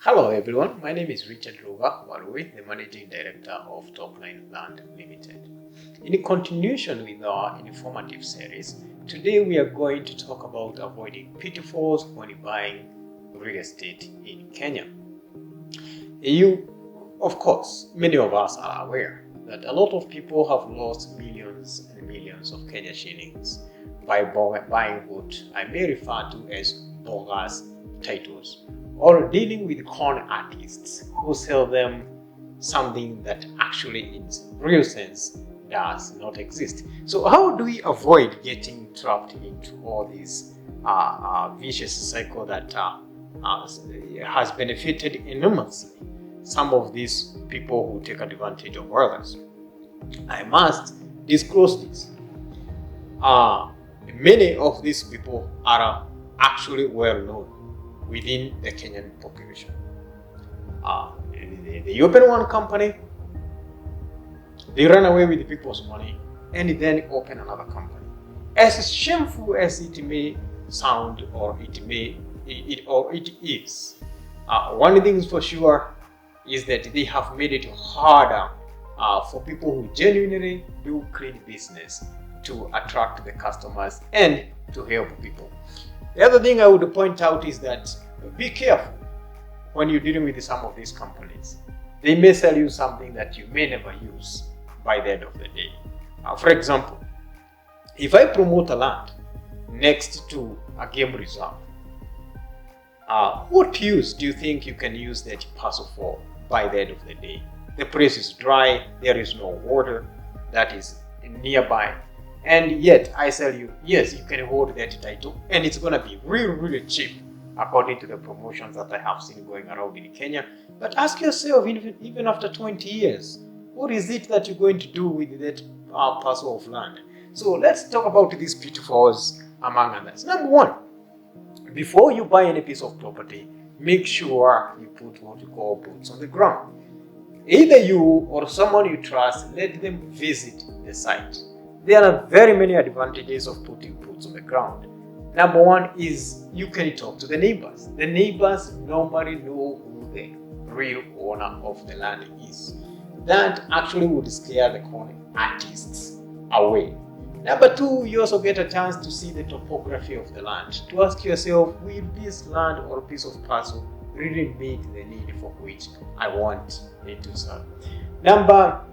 Hello everyone, my name is Richard RUGA, WARUI, the Managing Director of Topline Land Limited. In continuation with our informative series, today we are going to talk about avoiding pitfalls when buying real estate in Kenya. Of course, many of us are aware that a lot of people have lost millions and millions of Kenya shillings by buying what I may refer to as bogus titles, or dealing with con artists who sell them something that actually in real sense does not exist. So how do we avoid getting trapped into all this vicious cycle that has benefited enormously some of these people who take advantage of others? I must disclose this. Many of these people are actually well known within the Kenyan population. They open one company, they run away with people's money, and then open another company. As shameful as it may sound, or it is, one thing is for sure is that they have made it harder for people who genuinely do clean business to attract the customers and to help people. The other thing I would point out is that be careful when you're dealing with some of these companies. They may sell you something that you may never use by the end of the day. For example, if I promote a land next to a game reserve, what use do you think you can use that parcel for by the end of the day? The place is dry, there is no water that is nearby, and yet I sell you, yes, you can hold that title, and it's going to be really cheap according to the promotions that I have seen going around in Kenya. But ask yourself, even after 20 years, what is it that you're going to do with that parcel of land? So let's talk about these pitfalls among others. Number one, before you buy any piece of property, make sure you put what you call boots on the ground. Either you or someone you trust, let them visit the site. There are very many advantages of putting boots on the ground. Number one is you can talk to the neighbors. The neighbors normally know who the real owner of the land is. That actually would scare the con artists away. Number two, you also get a chance to see the topography of the land, to ask yourself, will this land or piece of parcel really meet the need for which I want it to serve? Number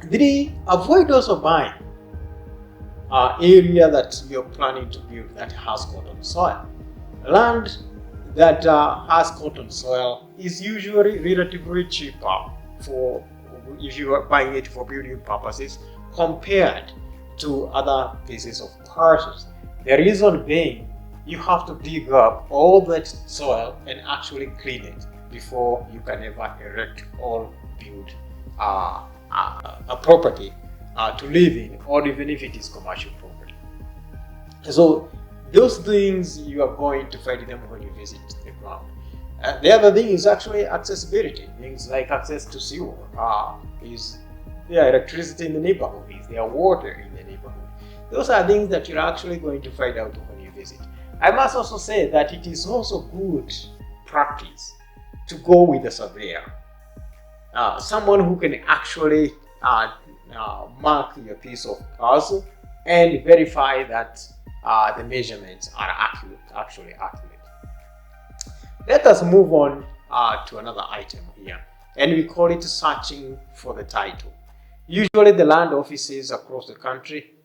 three, avoid also buying area that you're planning to build that has cotton soil. Land that has cotton soil is usually relatively cheaper for if you are buying it for building purposes compared to other pieces of parcels. The reason being, you have to dig up all that soil and actually clean it before you can ever erect or build a property to live in, or even if it is commercial property. So those things you are going to find them when you visit the ground. The other thing is actually accessibility. Things like access to sewer, is there electricity in the neighborhood, is there water in the neighborhood. Those are things that you're actually going to find out when you visit. I must also say that it is also good practice to go with a surveyor, someone who can actually mark your piece of parcel and verify that the measurements are actually accurate. Let us move on to another item here, and we call it searching for the title. Usually the land offices across the country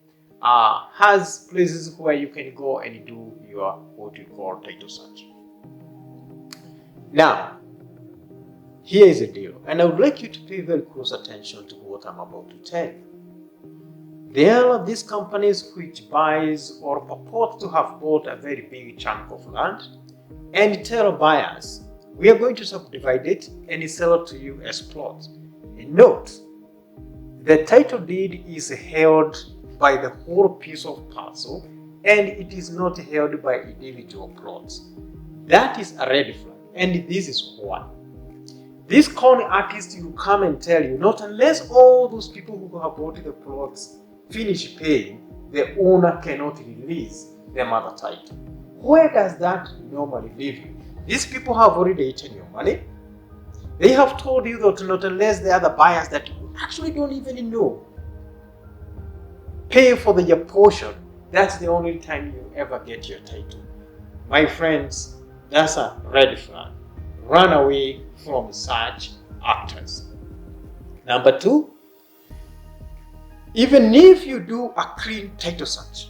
has places where you can go and do your what we call title search. Now, here is the deal, and I would like you to pay very close attention to what I'm about to tell you. There are these companies which buys or purport to have bought a very big chunk of land and tell buyers, we are going to subdivide it and sell it to you as plots. And note, the title deed is held by the whole piece of parcel and it is not held by individual plots. That is a red flag, and this is why. This con artist will come and tell you, not unless all those people who have bought the plots finish paying, the owner cannot release the mother title. Where does that normally leave you? These people have already eaten your money. They have told you that not unless the other buyers that you actually don't even know pay for your portion, that's the only time you ever get your title. My friends, that's a red flag. Run away from such actors. Number 2, even if you do a clean title search,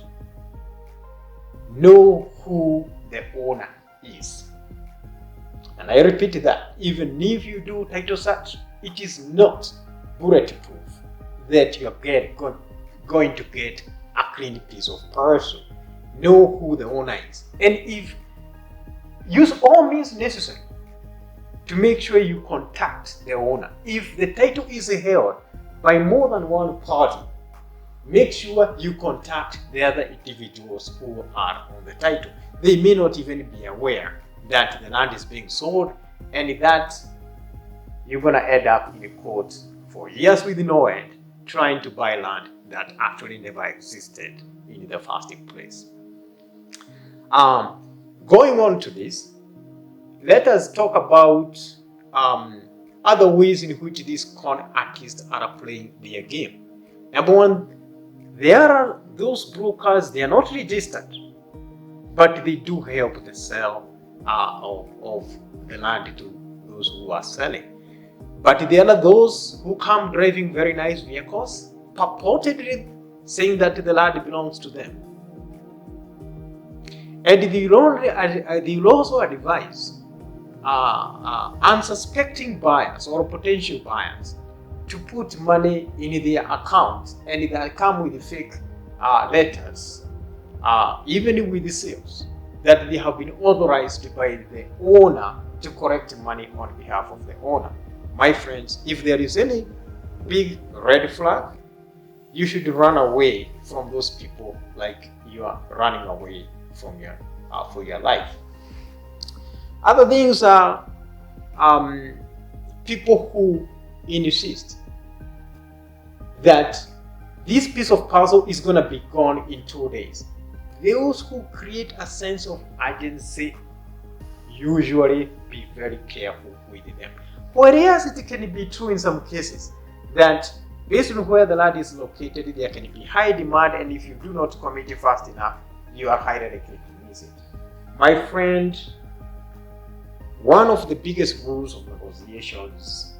know who the owner is. And I repeat that, even if you do title search, it is not bulletproof that you're going to get a clean piece of parcel. Know who the owner is. And if use all means necessary to make sure you contact the owner. If the title is held by more than one party, make sure you contact the other individuals who are on the title. They may not even be aware that the land is being sold and that you're going to end up in court for years with no end trying to buy land that actually never existed in the first place. Going on to this, let us talk about other ways in which these con artists are playing their game. Number 1, there are those brokers, they are not registered, but they do help the sale of the land to those who are selling. But there are those who come driving very nice vehicles, purportedly saying that the land belongs to them. And they will also advise unsuspecting buyers or potential buyers to put money in their account, and they come with fake letters, even with the sales, that they have been authorized by the owner to collect money on behalf of the owner. My friends, if there is any big red flag, you should run away from those people like you are running away from for your life. Other things are people who insist that this piece of puzzle is going to be gone in 2 days. Those who create a sense of urgency, usually be very careful with them. Whereas it can be true in some cases that based on where the land is located, there can be high demand, and if you do not commit fast enough, you are highly likely to miss it. My friend, one of the biggest rules of negotiations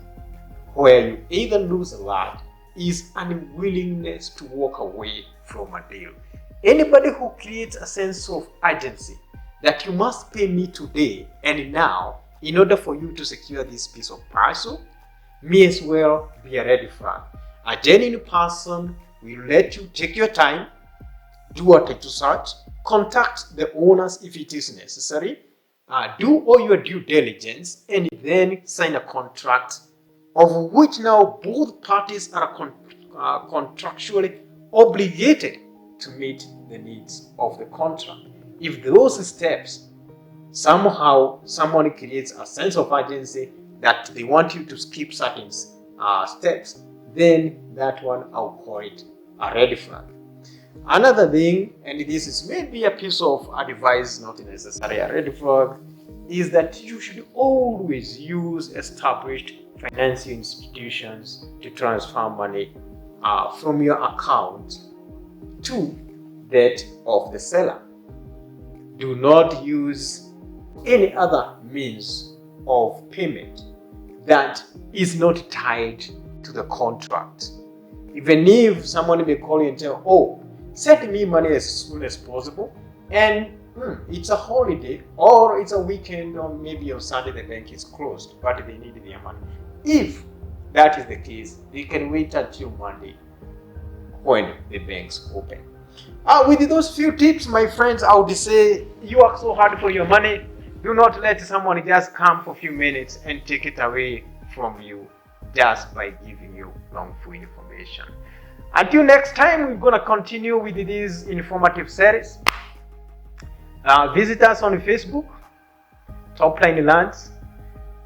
where you either lose a lot is unwillingness to walk away from a deal. Anybody who creates a sense of urgency that you must pay me today and now in order for you to secure this piece of parcel may as well be a red flag. A genuine person will let you take your time, do a title search, contact the owners if it is necessary, do all your due diligence, and then sign a contract of which now both parties are contractually obligated to meet the needs of the contract. If those steps, somehow someone creates a sense of urgency that they want you to skip certain steps, then that one I'll call it a red flag. Another thing, and this is maybe a piece of advice, not necessarily a red flag, is that you should always use established financial institutions to transfer money from your account to that of the seller. Do not use any other means of payment that is not tied to the contract. Even if someone may call you and tell, oh, send me money as soon as possible, and it's a holiday or it's a weekend or maybe on Sunday the bank is closed, but they need their money. If that is the case, they can wait until Monday when the banks open. With those few tips, my friends, I would say you work so hard for your money. Do not let someone just come for a few minutes and take it away from you just by giving you wrongful information. Until next time, we're going to continue with this informative series. Visit us on Facebook, Topline Lands,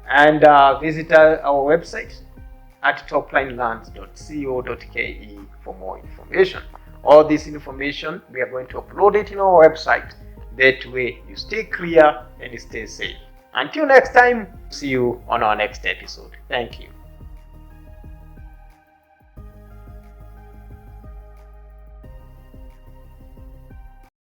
and visit our website at toplinelands.co.ke for more information. All this information, we are going to upload it in our website. That way you stay clear and stay safe. Until next time, see you on our next episode. Thank you.